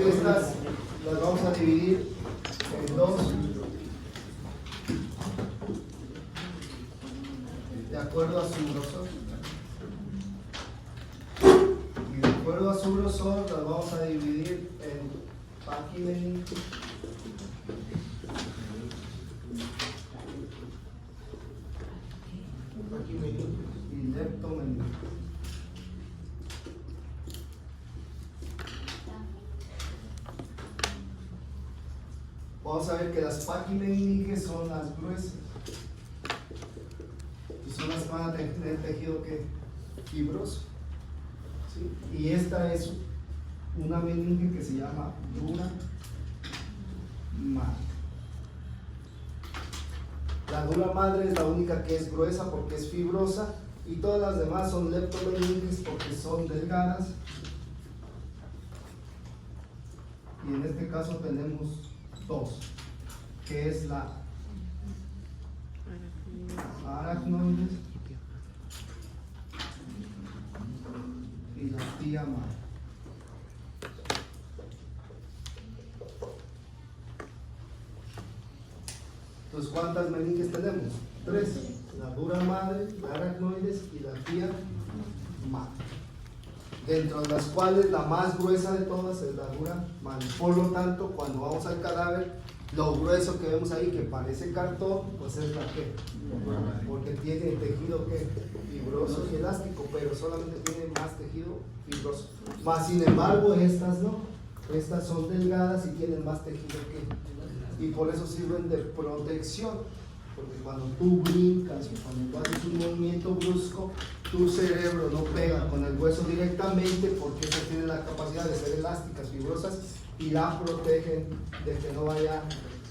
estas las vamos a dividir en dos, de acuerdo a su grosor. Y de acuerdo a su grosor las vamos a dividir en paquimeníquez y leptomeníquez. Vamos a ver que las paquimeníquez son las gruesas y son las que van a tener tejido que fibroso, ¿sí? Y esta es una meninge que se llama dura madre. La dura madre es la única que es gruesa porque es fibrosa, y todas las demás son leptomeninges porque son delgadas. Y en este caso tenemos dos, que es la aracnoides y la tía madre. Entonces, ¿cuántas meninges tenemos? Tres: la dura madre, la aracnoides y la tía madre, dentro de las cuales la más gruesa de todas es la dura madre. Por lo tanto, cuando vamos al cadáver, lo grueso que vemos ahí, que parece cartón, pues es la que, porque tiene tejido que fibroso y elástico, pero solamente tiene más tejido fibroso. Más sin embargo, estas no, estas son delgadas y tienen más tejido que, y por eso sirven de protección, porque cuando tú brincas o cuando tú haces un movimiento brusco, tu cerebro no pega con el hueso directamente, porque estas tienen la capacidad de ser elásticas, fibrosas, y la protegen de que no vaya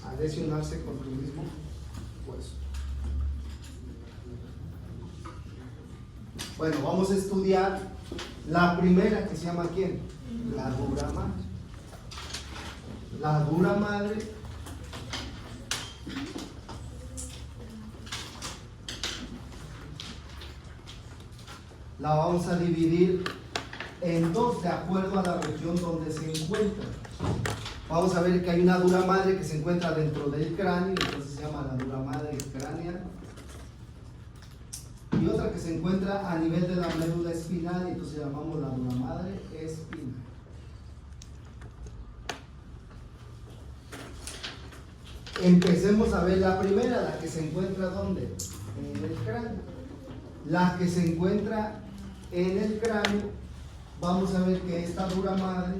a lesionarse con tu mismo hueso. Bueno, vamos a estudiar la primera, que se llama ¿quién? La dura madre. La dura madre la vamos a dividir en dos de acuerdo a la región donde se encuentra. Vamos a ver que hay una dura madre que se encuentra dentro del cráneo, entonces se llama la dura madre craneal, y otra que se encuentra a nivel de la médula espinal, entonces llamamos la dura madre espinal. Empecemos a ver la primera, la que se encuentra ¿dónde? En el cráneo. La que se encuentra en el cráneo, vamos a ver que esta dura madre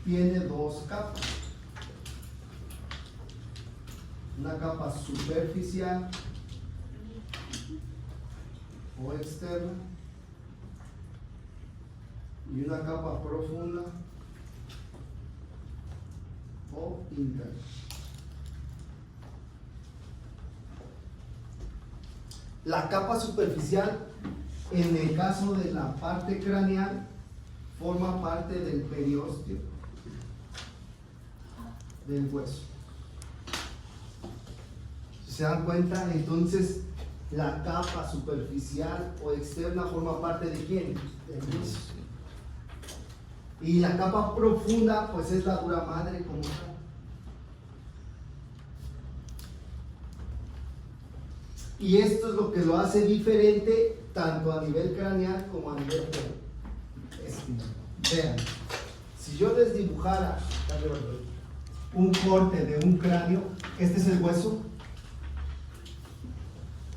tiene dos capas. Una capa superficial o externa y una capa profunda o interna. La capa superficial, en el caso de la parte craneal, forma parte del periósteo del hueso. Si se dan cuenta, entonces la capa superficial o externa forma parte de ¿quién? Del hueso. Y la capa profunda, pues es la dura madre como tal. Y esto es lo que lo hace diferente tanto a nivel craneal como a nivel espinal. Vean, si yo les dibujara un corte de un cráneo, este es el hueso,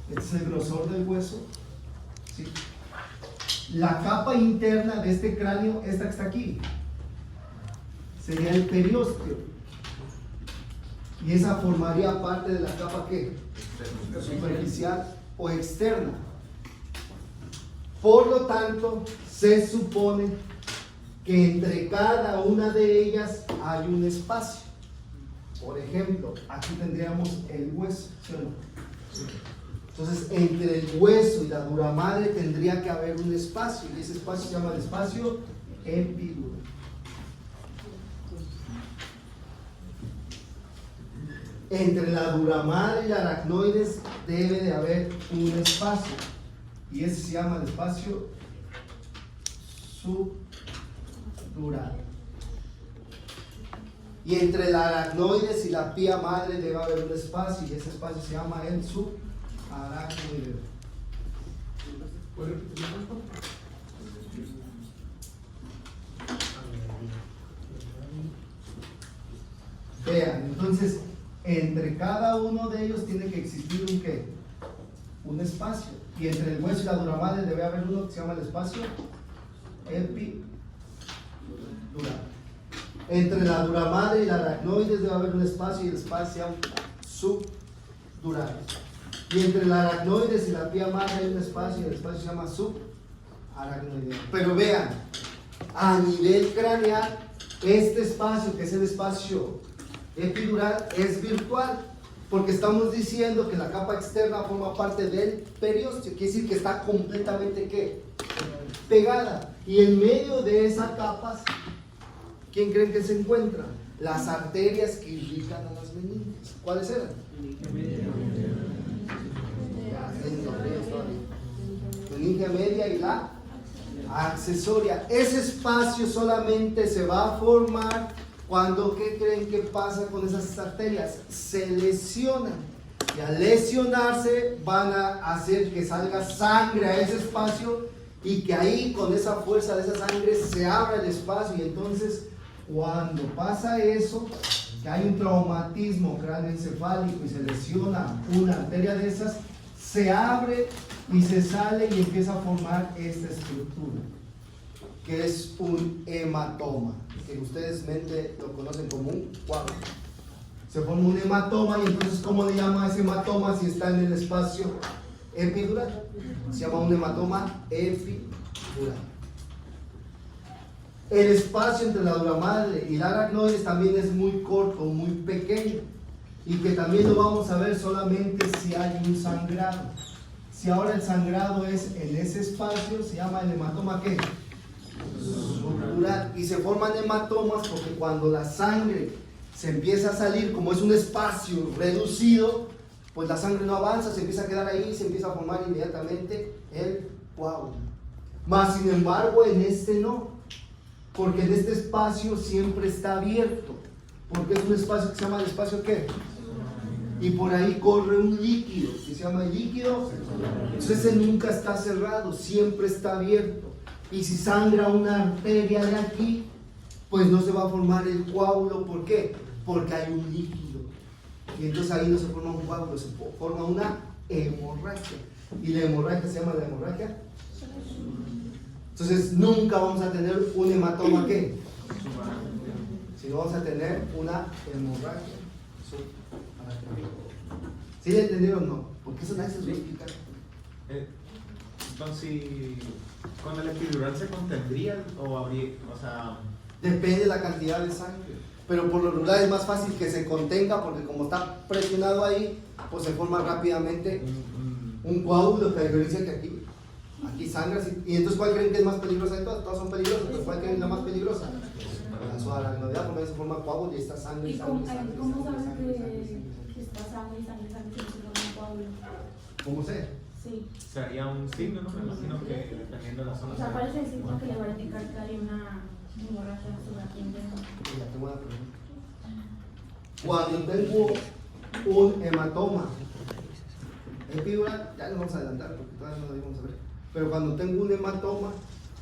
este es el grosor del hueso, ¿sí? La capa interna de este cráneo, esta que está aquí, sería el periósteo. Y esa formaría parte de la capa ¿qué? Superficial o externa. Por lo tanto, se supone que entre cada una de ellas hay un espacio. Por ejemplo, aquí tendríamos el hueso, ¿sí o no? Entonces, entre el hueso y la dura madre tendría que haber un espacio, y ese espacio se llama el espacio epidural. Entre la dura madre y la aracnoides debe de haber un espacio, y ese se llama el espacio subdural. Y entre el aracnoides y la pía madre debe haber un espacio, y ese espacio se llama el subaracnoide. Vean, entonces entre cada uno de ellos tiene que existir un ¿qué? Un espacio. Y entre el hueso y la dura madre debe haber uno que se llama el espacio epidural. Entre la dura madre y la aracnoides debe haber un espacio, y el espacio se llama subdural. Y entre la aracnoides y la pía madre hay un espacio, y el espacio se llama subaracnoide. Pero vean, a nivel craneal, este espacio, que es el espacio epidural, es virtual, porque estamos diciendo que la capa externa forma parte del periósteo, quiere decir que está completamente ¿qué? Pegada. Y en medio de esas capas, ¿quién creen que se encuentran? Las arterias que irrigan a las meninges. ¿Cuáles eran? Meninge media y la accesoria. Ese espacio solamente se va a formar cuando, ¿qué creen que pasa con esas arterias? Se lesionan. Y al lesionarse van a hacer que salga sangre a ese espacio, y que ahí con esa fuerza de esa sangre se abra el espacio. Y entonces cuando pasa eso, que hay un traumatismo cráneoencefálico y se lesiona una arteria de esas, se abre y se sale y empieza a formar esta estructura, que es un hematoma, que ustedes mente lo conocen como un coágulo. Se forma un hematoma, y entonces ¿cómo le llama a ese hematoma si está en el espacio epidural? Se llama un hematoma epidural. El espacio entre la dura madre y la aracnoides también es muy corto, muy pequeño, y que también lo vamos a ver solamente si hay un sangrado. Si ahora el sangrado es en ese espacio, se llama el hematoma ¿qué? Subdural. Y se forman hematomas porque cuando la sangre se empieza a salir, como es un espacio reducido, pues la sangre no avanza, se empieza a quedar ahí y se empieza a formar inmediatamente el coágulo. Mas sin embargo en este no, porque en este espacio siempre está abierto, porque es un espacio que se llama el espacio ¿qué? Y por ahí corre un líquido, que se llama el líquido, entonces ese nunca está cerrado, siempre está abierto. Y si sangra una arteria de aquí, pues no se va a formar el coágulo. ¿Por qué? Porque hay un líquido. Y entonces ahí no se forma un coágulo, se forma una hemorragia. Y la hemorragia se llama la hemorragia. Entonces nunca vamos a tener un hematoma ¿qué? Sino vamos a tener una hemorragia. ¿Sí le entendieron o no? Porque eso nadie se lo va a explicar. Entonces, ¿con el epidural se contendría o habría, o sea? Depende de la cantidad de sangre, pero por lo regular es más fácil que se contenga, porque como está presionado ahí, pues se forma rápidamente un coágulo, que a diferencia que aquí sangra. Y entonces ¿cuál creen que es más peligrosa de todas? Todas son peligrosas, pero ¿cuál creen que es la más peligrosa? La subaracnoidea, porque ahí se forma coágulo y está sangre. ¿Y cómo sabes que está sangre y sangre se forma un coágulo? ¿Cómo sé? Sí. Sería un signo, ¿no? Me imagino que dependiendo de la zona. O sea, parece decir que le va a indicar que hay una hemorragia subaracnoidea. Ya tengo una pregunta. Cuando tengo un hematoma epidural, ya lo vamos a adelantar porque todavía no lo íbamos a ver, pero cuando tengo un hematoma,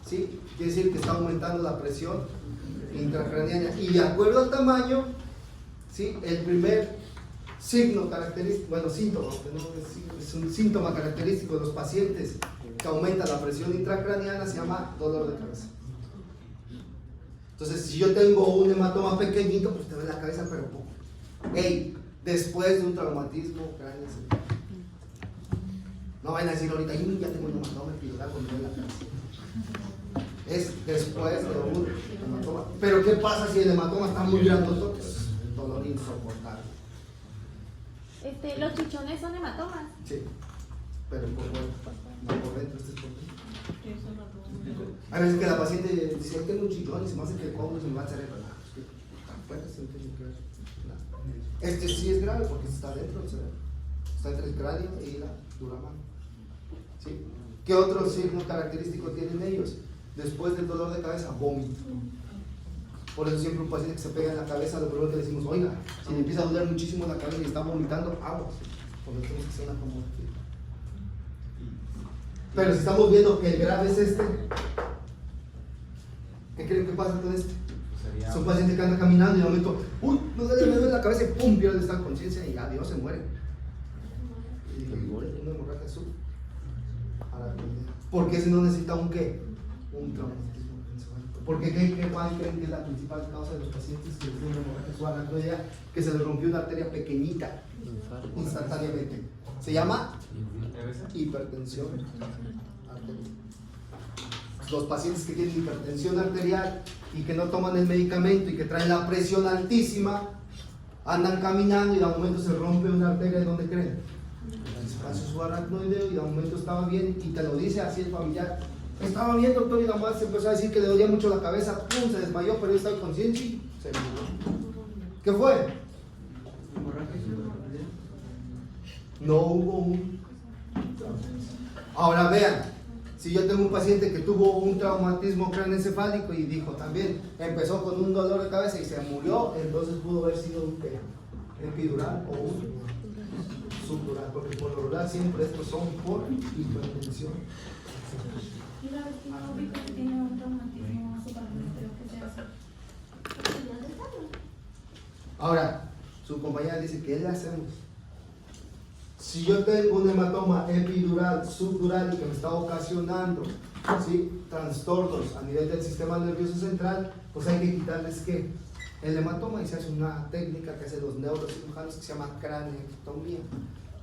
¿sí? Quiere decir que está aumentando la presión intracraneana, y de acuerdo al tamaño, ¿sí? El primer signo característico, bueno, síntoma, es un síntoma característico de los pacientes que aumenta la presión intracraneana, se llama dolor de cabeza. Entonces, si yo tengo un hematoma pequeñito, pues te duele la cabeza, pero poco. Hey, después de un traumatismo craneoencefálico. No vayan a decir ahorita, ya tengo un hematoma epidural cuando me duele la cabeza. Es después de un hematoma. Pero ¿qué pasa si el hematoma está muy grandotote? Dolor insoportable. ¿Los chichones son hematomas? Sí, pero por fuera, no por dentro, este es por dentro. Hay veces que la paciente dice, tengo un chichón y se me hace que el coágulo se me va al cerebro. No, es que tan fuerte se me tiene que ver. No. Este sí es grave porque está dentro del cerebro. Está entre el cráneo y la dura mano. ¿Sí? ¿Qué otro signo característico tienen ellos? después del dolor de cabeza, vómito. Por eso siempre un paciente que se pega en la cabeza, lo primero que le decimos, oiga, si le empieza a doler muchísimo la cabeza y está vomitando, aguas, porque tenemos que hacer una tomografía. Pero si estamos viendo que el grave es este, ¿qué creen que pasa con este? Sería... Es un paciente que anda caminando y de momento, uy, me duele la cabeza y pum, pierde esta conciencia y adiós, se muere. Y digo, una hemorragia subaracnoidea. ¿Por qué si no necesita un qué? Un traumatismo encefálico. Porque ¿cuál creen que es la principal causa de los pacientes que tienen una hemorragia subaracnoidea? Que se les rompió una arteria pequeñita instantáneamente. Se llama hipertensión arterial. Los pacientes que tienen hipertensión arterial y que no toman el medicamento y que traen la presión altísima, andan caminando y de momento se rompe una arteria. ¿Dónde creen? En el espacio subaracnoideo, y de momento estaba bien y te lo dice así el familiar. Estaba bien, doctor, y la madre se empezó a decir que le dolía mucho la cabeza, pum, se desmayó, pero estaba inconsciente y se murió. ¿Qué fue? No hubo un... Ahora vean, si yo tengo un paciente que tuvo un traumatismo craneoencefálico y dijo también, empezó con un dolor de cabeza y se murió, entonces pudo haber sido un epidural o un subdural, porque por lo regular siempre estos son por hipertensión. Y la vez que no vi que tiene un traumatismo subaracnoideo, ¿qué se hace? Ahora, su compañera dice, ¿qué le hacemos? Si yo tengo un hematoma epidural, subdural y que me está ocasionando, ¿sí?, trastornos a nivel del sistema nervioso central, pues hay que quitarles ¿qué? El hematoma, y se hace una técnica que hacen los neurocirujanos que se llama craneectomía,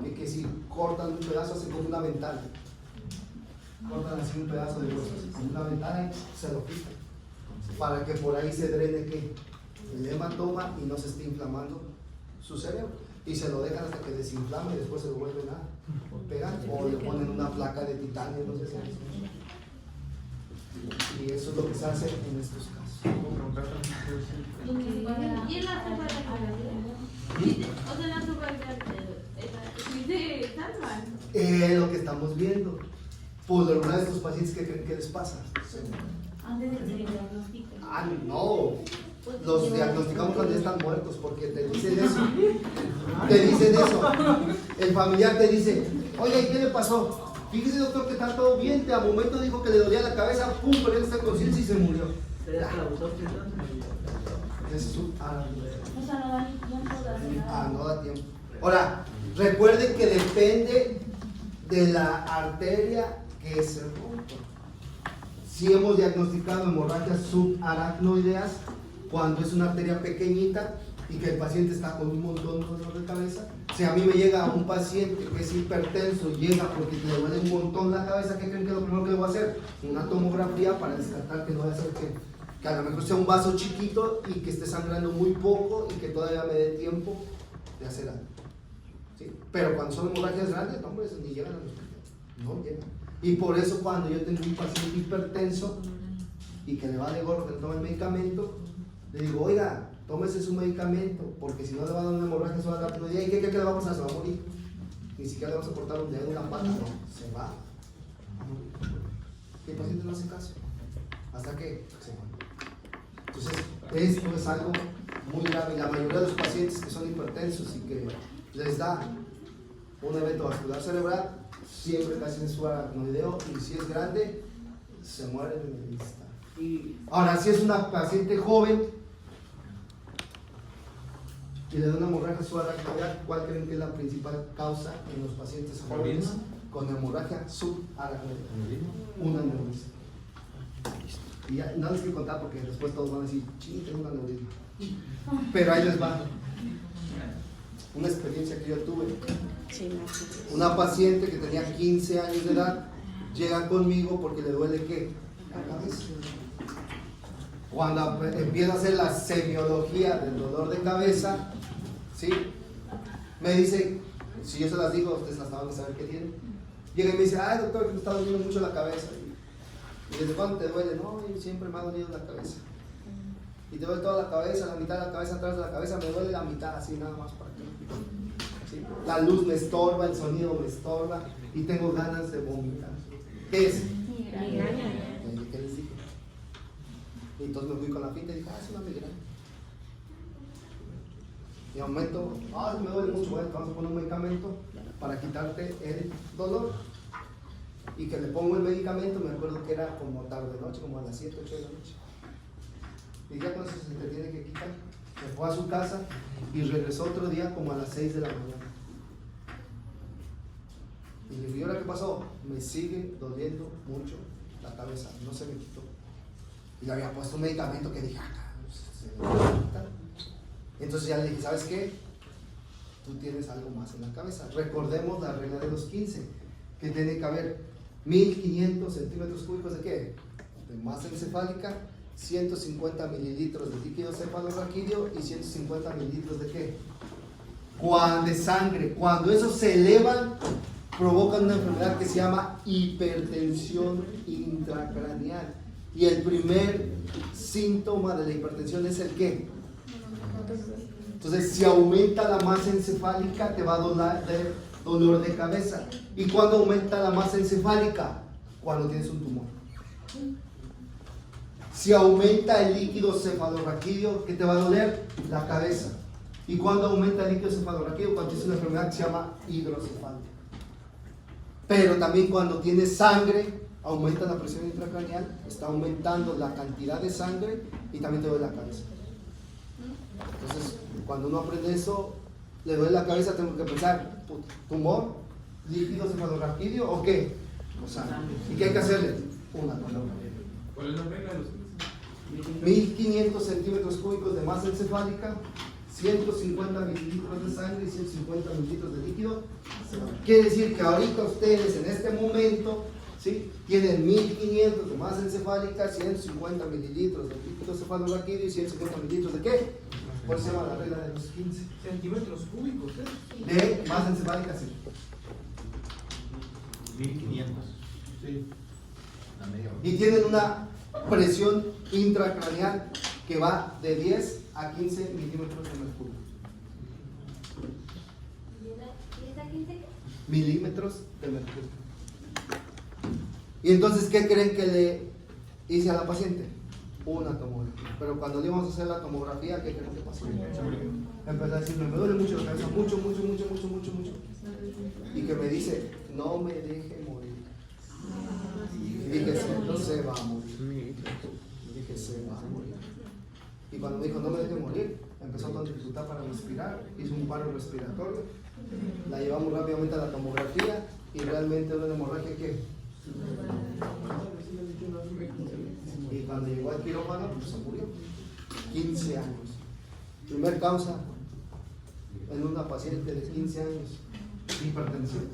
que si cortan un pedazo hacen como una ventana, cortan así un pedazo de hueso, como una ventana y se lo quitan, para que por ahí se drene ¿qué? El hematoma y no se esté inflamando su cerebro. Y se lo dejan hasta que desinflama y después se lo vuelven a pegar o le ponen una placa de titanio, no sé si y eso es lo que se hace en estos casos. ¿Y en la subaracnoidea? O sea, en la subaracnoidea, ¿sí se salvan? Lo que estamos viendo, por lo regular estos pacientes que les pasa. Antes de que se le diagnostique. Ah, no. Los diagnosticamos cuando ya están muertos porque te dicen eso. Te dicen eso. El familiar te dice, oye, ¿y qué le pasó? Fíjese, doctor, que está todo bien. A momento dijo que le dolía la cabeza, pum, perdió esta conciencia y se murió. Es su O sea, no da ni tiempo de hacer nada. no da tiempo. Ahora, recuerden que depende de la arteria que se rompa. Si hemos diagnosticado hemorragias subaracnoideas cuando es una arteria pequeñita y que el paciente está con un montón de dolor de cabeza. Si a mí me llega un paciente que es hipertenso y llega porque le duele un montón la cabeza, ¿qué creen que es lo primero que debo hacer? Una tomografía para descartar que no vaya a ser que a lo mejor sea un vaso chiquito y que esté sangrando muy poco y que todavía me dé tiempo de hacer algo. ¿Sí? Pero cuando son hemorragias grandes, no, hombre, ni llegan al hospital, no llegan. Y por eso cuando yo tengo un paciente hipertenso y que le vale gorro que le tome el medicamento, le digo, oiga, tómese su medicamento, porque si no le va a dar una hemorragia subaracnoidea, ¿y qué le va a pasar? Se va a morir. Ni siquiera le vamos a cortar un dedo, una pata, no, se va a morir. Y el paciente no hace caso, hasta que se muere. Entonces, esto es algo muy grave. La mayoría de los pacientes que son hipertensos y que les da un evento vascular cerebral, siempre casi en subaracnoideo, y si es grande, se muere en el instante. Ahora, si es una paciente joven y le da una hemorragia subaracnoidea, ¿cuál creen que es la principal causa en los pacientes jóvenes con hemorragia subaracnoidea? Un aneurisma. Y ya, no les quiero contar porque después todos van a decir, sí, tengo un aneurisma. Pero ahí les va. Una experiencia que yo tuve. Una paciente que tenía 15 años de edad llega conmigo porque le duele ¿qué? La cabeza. Cuando empieza a hacer la semiología del dolor de cabeza, ¿sí? Me dice, si yo se las digo, ustedes las van a saber qué tiene. Llega y me dice, ay doctor, que me está doliendo mucho la cabeza. ¿Y desde cuándo te duele? No, siempre me ha dolido la cabeza. Y te duele toda la cabeza, la mitad de la cabeza, atrás de la cabeza, me duele la mitad, así nada más para que. ¿Sí? La luz me estorba, el sonido me estorba y tengo ganas de vomitar. ¿Qué es? Migraña. ¿Qué les dije? Y entonces me fui con la finta y dije, es una migraña. Y al momento, me duele mucho, bueno, vamos a poner un medicamento para quitarte el dolor. Y que le pongo el medicamento, me acuerdo que era como tarde de noche, como a las 7, 8 de la noche. Y ya con eso se te tiene que quitar. Se fue a su casa y regresó otro día como a las 6 de la mañana. Y le dije, ¿y ahora qué pasó? Me sigue doliendo mucho la cabeza, no se me quitó. Y le había puesto un medicamento que dije, se me va a quitar. Entonces ya le dije, ¿sabes qué? Tú tienes algo más en la cabeza. Recordemos la regla de los 15, que tiene que haber 1500 centímetros cúbicos de ¿qué? De masa encefálica, 150 mililitros de líquido cefalorraquídeo y 150 mililitros de ¿qué? De sangre. Cuando esos se elevan, provocan una enfermedad que se llama hipertensión intracraneal. Y el primer síntoma de la hipertensión es el ¿qué? Entonces, si aumenta la masa encefálica, te va a dar dolor de cabeza. ¿Y cuándo aumenta la masa encefálica? Cuando tienes un tumor. Si aumenta el líquido cefalorraquídeo, ¿qué te va a doler? La cabeza. ¿Y cuándo aumenta el líquido cefalorraquídeo? Cuando tienes una enfermedad que se llama hidrocefalia. Pero también cuando tienes sangre, aumenta la presión intracraneal, está aumentando la cantidad de sangre y también te duele la cabeza. Entonces, cuando uno aprende eso, le duele la cabeza, tengo que pensar, tumor, líquido cefalorraquídeo o qué? O sea, ¿y qué hay que hacerle? Una tomografía. ¿Cuál es la regla de los 1500 centímetros cúbicos de masa encefálica, 150 mililitros de sangre y 150 mililitros de líquido. Quiere decir que ahorita ustedes en este momento, ¿sí?, tienen 1500 de masa encefálica, 150 mililitros de líquido cefalorraquídeo y 150 mililitros de ¿qué? ¿Cuál se llama la regla de los 15? centímetros cúbicos? De masa encefálica, sí. 1500. Sí. A media hora. Y tienen una presión intracraneal que va de 10 a 15 milímetros de mercurio. ¿Y esa 15 qué? Milímetros de mercurio. Y entonces, ¿qué creen que le hice a la paciente? Una tomografía. Pero cuando le íbamos a hacer la tomografía, ¿qué creen que pasó? Empezó a decirme, me duele mucho la cabeza, mucho. Y que me dice, no me deje morir. Y dije, no se va a morir. Dije, se va a morir. Y cuando me dijo, no me deje morir, empezó con dificultad para respirar, hizo un paro respiratorio, la llevamos rápidamente a la tomografía y realmente era una hemorragia que... Y cuando llegó al quirófano, pues se murió. 15 años. Primer causa en una paciente de 15 años, hipertensión.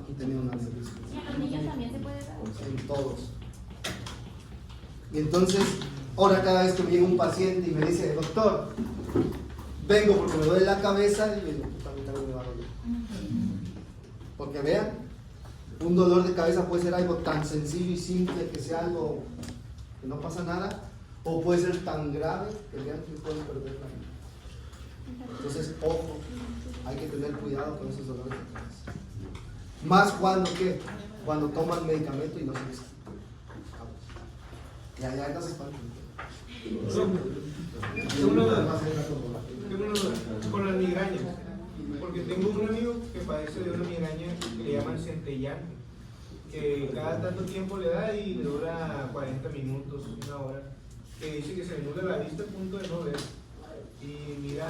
Aquí tenía una aneurisma. ¿Y a los niños también se puede dar? En todos. Y entonces, ahora cada vez que me llega un paciente y me dice, doctor, vengo porque me duele la cabeza, y yo digo, también me va a doler. Porque vean, un dolor de cabeza puede ser algo tan sencillo y simple que sea algo que no pasa nada, o puede ser tan grave que vean que pueden perder la vida. Entonces, ojo, hay que tener cuidado con esos dolores de cabeza. Más cuando, ¿qué? Cuando toman medicamento y no se les quita. Ya no se espantan. Tengo una duda con las migrañas, porque tengo un amigo que padece de una migraña que le llaman centellano, que cada tanto tiempo le da y le dura 40 minutos, una hora, que dice que se le nubla la vista a punto de no ver, y mira,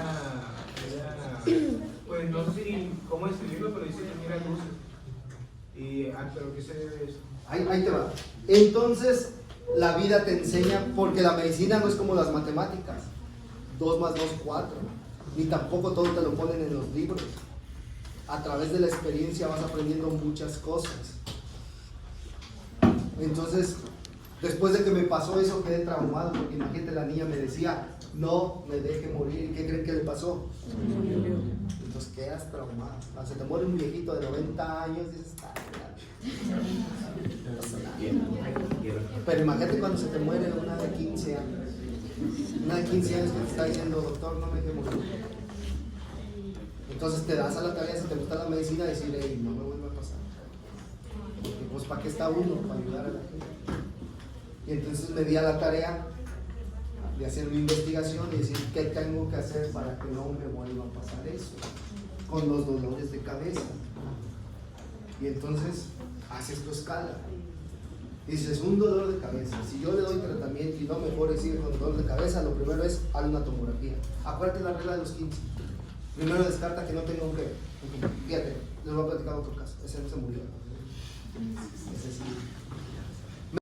pues no sé si cómo describirlo, pero dice que mira luces, y, pero ¿qué se debe eso? Ahí te va. Entonces, la vida te enseña, porque la medicina no es como las matemáticas, 2 más 2, 4, ni tampoco todo te lo ponen en los libros. A través de la experiencia vas aprendiendo muchas cosas. Entonces, después de que me pasó eso, quedé traumado, porque imagínate, la niña me decía, no me deje morir. ¿Qué creen que le pasó? Entonces quedas traumado. Cuando se te muere un viejito de 90 años, dices, pero imagínate cuando se te muere una de 15 años. Una de 15 años que te está diciendo, doctor, no me deje morir. Entonces te das a la tarea, si te gusta la medicina, decir, hey, no me vuelva a pasar. Porque pues, ¿para qué está uno? Para ayudar a la gente. Y entonces me di a la tarea de hacer mi investigación y decir qué tengo que hacer para que no me vuelva a pasar eso, con los dolores de cabeza. Y entonces haces tu escala. Dices, un dolor de cabeza, si yo le doy tratamiento y no mejora y sigue con dolor de cabeza, lo primero es hazle una tomografía. Acuérdate la regla de los 15. Primero descarta que no tenga un qué. Fíjate, les voy a platicar otro caso. Ese no se murió. Ese sí.